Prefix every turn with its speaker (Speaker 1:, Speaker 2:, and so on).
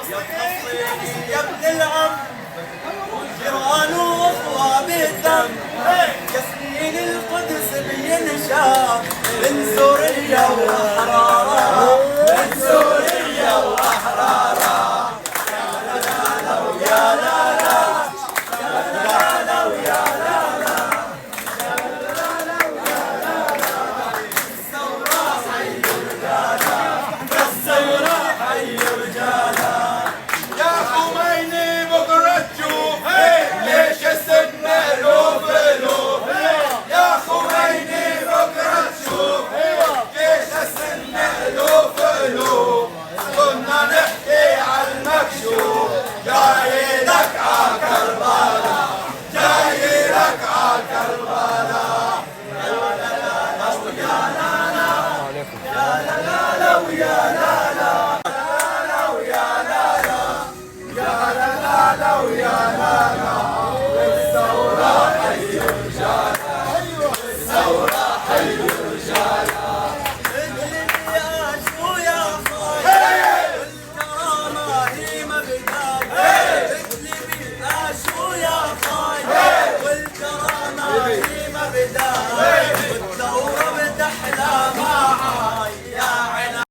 Speaker 1: فلسطيني يا ابن العم، جيران واخوة بالدم، يا سنين القدس بينشاف من سوريا واحرارها، من سوريا واحرارها. يا لا لا ويا لا لا، يا لا لا ويا لا لا، يا لا لا ويا لا لا. الثورة حي رجالها، الثورة حي رجالها.
Speaker 2: يا خميني بكرة تشوف ليش السنة لوف لوف. يا خميني بكرة تشوف ليش السنة لوف لوف.